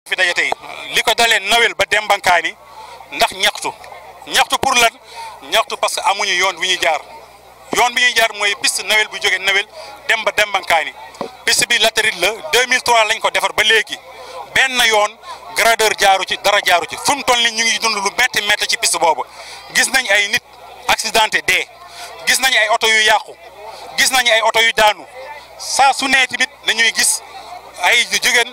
fi daje tey li ko dalee Nawel ba Dembankaani ndax ñaxtu pour lan ñaxtu parce que amuñu yoon bi ñuy jaar mooy piste Nawel bu jógee Nawel dem ba Dembankaani piste bi latérite la 2003 lañ ko defar ba léegi benn yoon gradeur jaaru ci dara jaaru ci fu mu toll ni ñu ngi dund lu métti ci piste boobu gis nañ ay nit accidenté dee gis nañ ay oto yu yàqu gis nañ ay oto yu daanu saa su nee tamit dañuy gis ay jigéen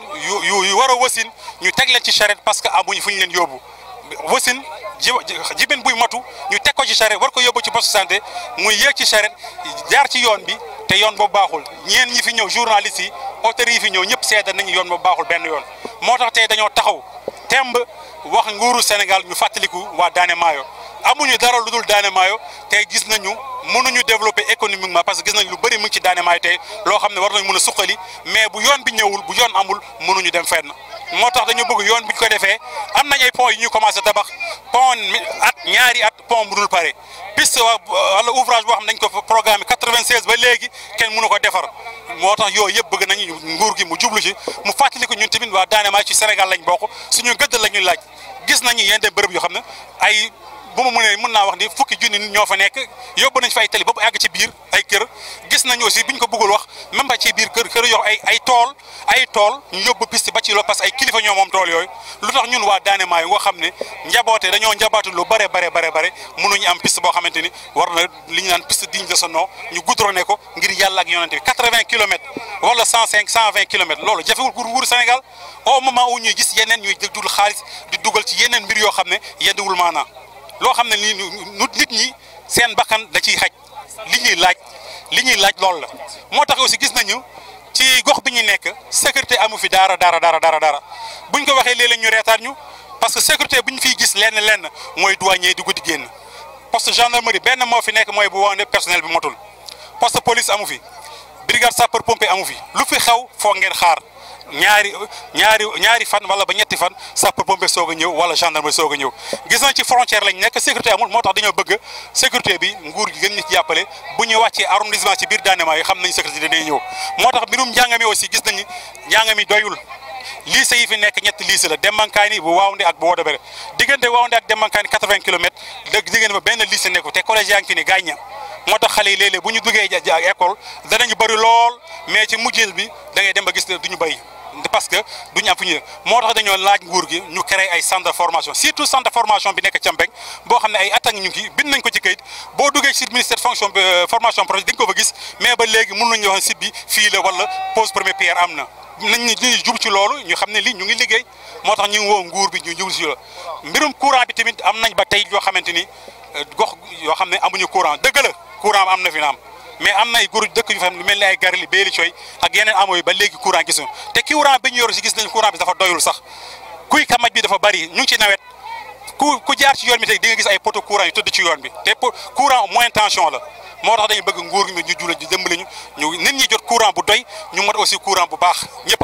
yu war a wasin ñu teg leen ci charrette parce que amuñu fu ñu leen yóbbu wasin jibin buy matu ñu teg ko ci charrette war ko yóbbu ci poste santé muy yéeg ci charrette jaar ci yoon bi te yoon boobu baaxul ñeen ñi fi ñëw journalistes yi auteurs yi fi ñëw ñëpp seeda nañu yoon boobu baaxul benn yoon moo tax tey dañoo taxaw temb wax nguuru Sénégal ñu fàttaliku waa Daane Maayo amuñu dara lu dul Daane Maayo tey gis nañu mënuñu développer économiquement parce que gis nañ lu bëri mu ngi ci Daane Maayo tey loo xam ne war nañ mën a suqali mais bu yoon bi ñëwul bu yoon amul mënuñu dem fenn moo tax dañu bëgg yoon bi ñu ko defee am nañ ay pont yu ñu commencé tabax pont ñaari at pont bu dul pare piste wala ouvrage boo xam ne dañ ko programme 96 ba léegi kenn mënu ko defar moo tax yooyu yëpp bëgg nañu nguur gi mu jublu ci mu fàttali ko ñun tamit waa Daane Maayo ci Sénégal lañ bokk suñu gëdd la ñuy laaj gis nañu yenn bërëb yoo xam ne ay bu ma mënee mën naa wax ni fukki junni nit ñoo fa nekk yóbbu nañ fa ay tali ba bu àgg ci biir ay kër gis nañu aussi buñ ko bëggul wax même ba ci biir kër yoo ay tool ñu yóbbu piste ba ci loolu parce que ay kilifa ñoo moom tool yooyu lu tax ñun waa Daane Maayo nga xam ne njaboote dañoo njabooti lu bare mënuñu am piste boo xamante ni war na li ñu naan piste digne de son nom ñu goudronné ko ngir yàlla ak yonente bi 80 kilomètres wala 120 kilomètres loolu jafewul pour wuuru Sénégal au moment où ñuy gis yeneen ñuy dugg xaalis di dugal ci yeneen mbir yoo xam ne yenduwul maanaa loo xam ne nii nit ñi seen bakkan da ciy xaj li ñuy laaj loolu la moo tax aussi gis nañu ci gox bi ñu nekk sécurité amu fi dara buñ ko waxee léeg-léeg ñu reetaan ñu parce que sécurité bu ñu fiy gis lenn mooy douanier di guddi génn poste gendarmerie benn moo fi nekk mooy bu woone personnel bi motul poste police amu fi brigade sapeur pompier amu fi lu fi xew foog ngeen xaar ñaari fan wala ba ñetti fan sapeur pompier soog a ñëw wala gendarmerie soog a ñëw gis nañ ci frontière lañ nekk sécurité amul moo tax dañoo bëgg sécurité bi nguur gi gën ñu ci jàppale bu ñu wàccee arrondissement ci biir Daane Maayo xam nañ sécurité day ñëw moo tax mbirum njàng mi aussi gis nañu njàng mi doyul lycée yi fi nekk ñetti lycée la Dembankaani bu Waawunde ak bu Wodobere diggante Waawunde ak Dembankaani 80 kilomètres diggante ba benn lycée nekku te collège yaa ngi fi ni gàñña moo tax xale yi léeg-léeg bu ñu duggee école danañu bëri lool mais ci mujjeel bi da ngay dem ba gis ne du ñu bëri parce que duñu am fu ñu moo tax dañoo laaj nguur gi ñu créé ay centre de formation surtout centre de formation bi nekk Thiampeng boo xam ne ay at ak ñu ngi bind nañ ko ci kayit boo duggee ci ministère fonction formation projet di nga ko fa gis mais ba léegi mën nañu wax site bi fii la wala pose première pierre am na nañ ñu jub ci loolu ñu xam ne lii ñu ngi liggéey moo tax ñu ngi woo nguur bi ñu jub ci loolu mbirum courant bi tamit am nañ ba tey yoo xamante ni gox yoo xam ne amuñu courant dëgg la courant am na fi naam mais am na ay góor dëkk yu fa lu mel ni ay Garli Béli Coy ak yeneen amoo yi ba léegi courant gisuñu te courant bi ñu yor si gis nañ courant bi dafa doyul sax kuy kamaj bi dafa bari ñu ngi ci nawet ku jaar ci yoon bi tey di nga gis ay poteau courant yu tëdd ci yoon bi te courant moyenne tension la moo tax dañu bëgg nguur gi ñu jula ñu dimbali ñu nit ñi jot courant bu doy ñu mot aussi courant bu baax ñëpp